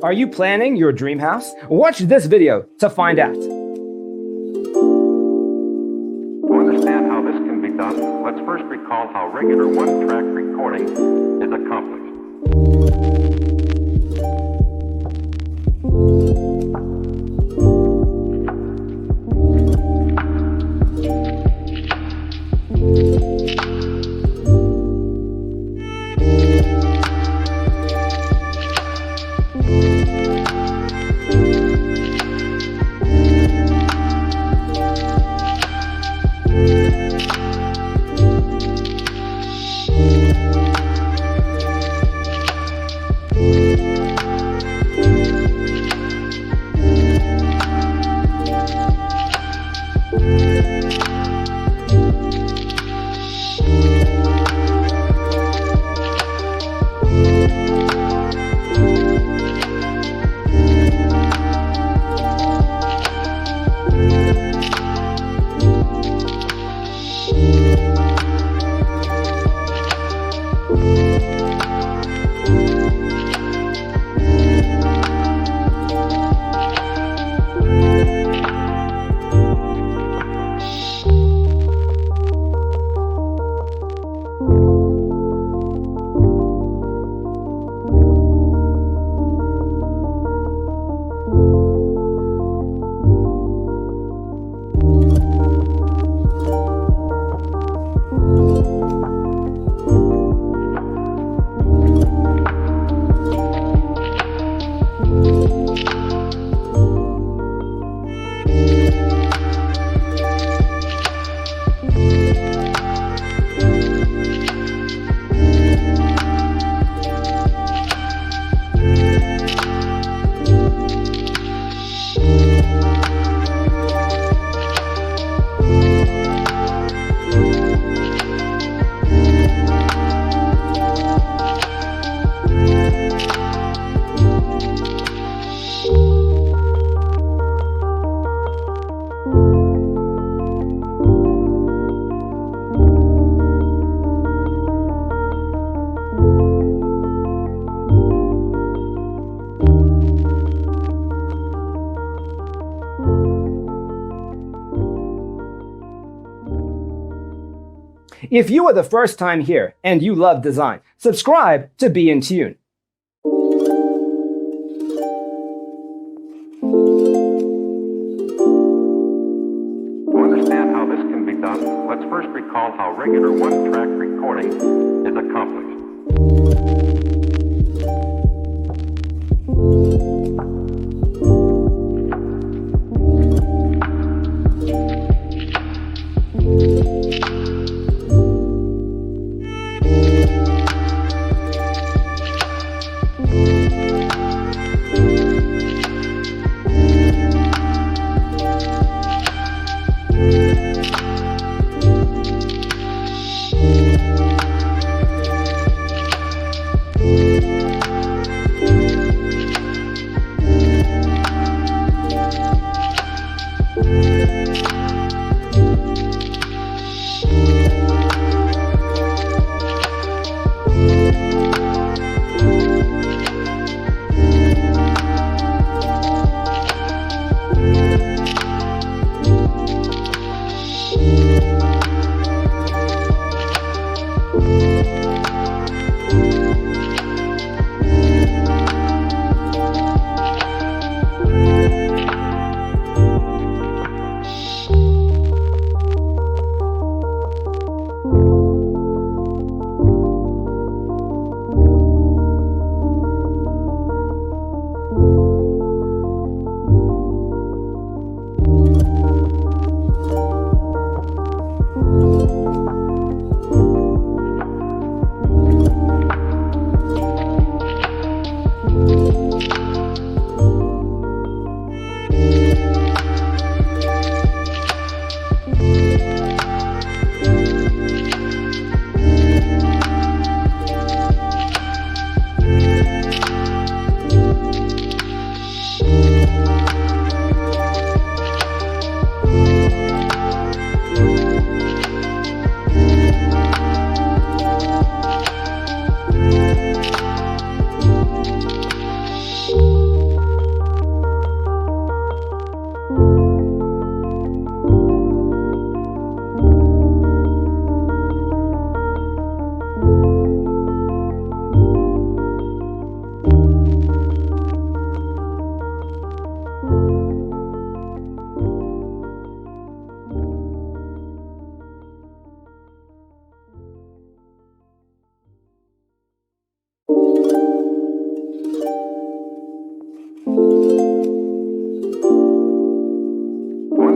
Are you planning your dream house? Watch this video to find out. To understand how this can be done, let's first recall how regular one-track recording is accomplished. If you are the first time here and you love design, subscribe to Be in Tune. To understand how this can be done, let's first recall how regular one-track recording is accomplished.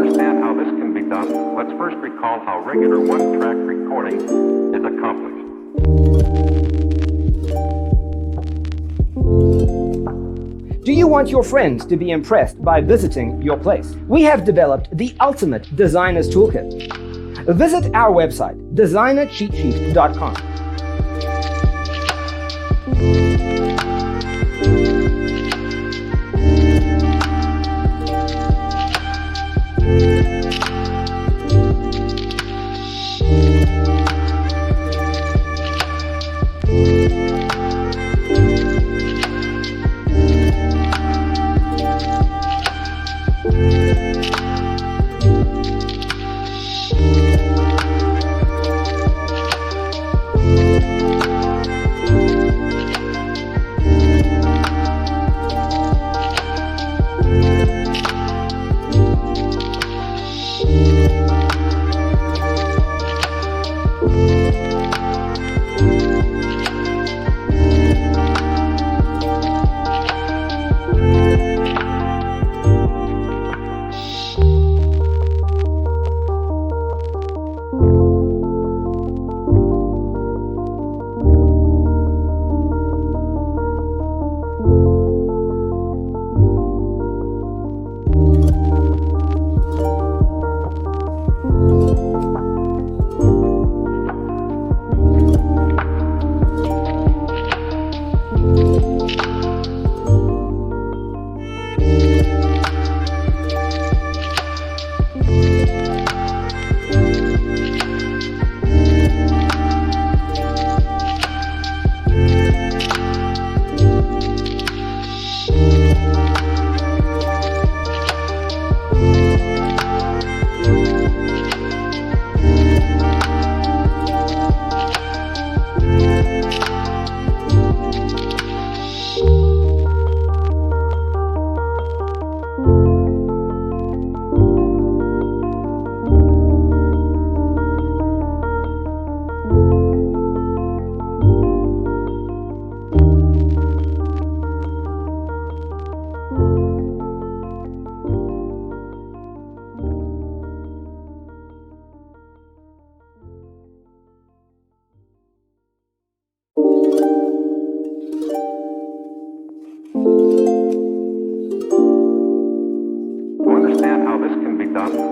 understand how this can be done, let's first recall how regular one-track recording is accomplished. Do you want your friends to be impressed by visiting your place? We have developed the ultimate designer's toolkit. Visit our website, designercheatsheet.com.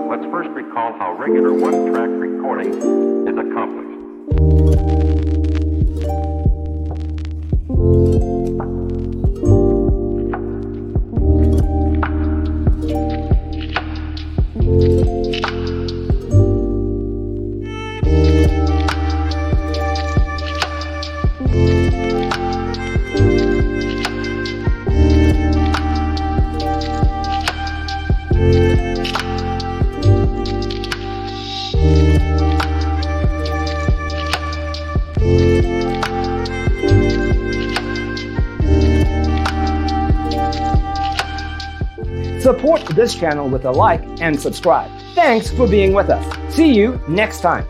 Let's first recall how regular one-track recording is accomplished. Support this channel with a like and subscribe. Thanks for being with us. See you next time.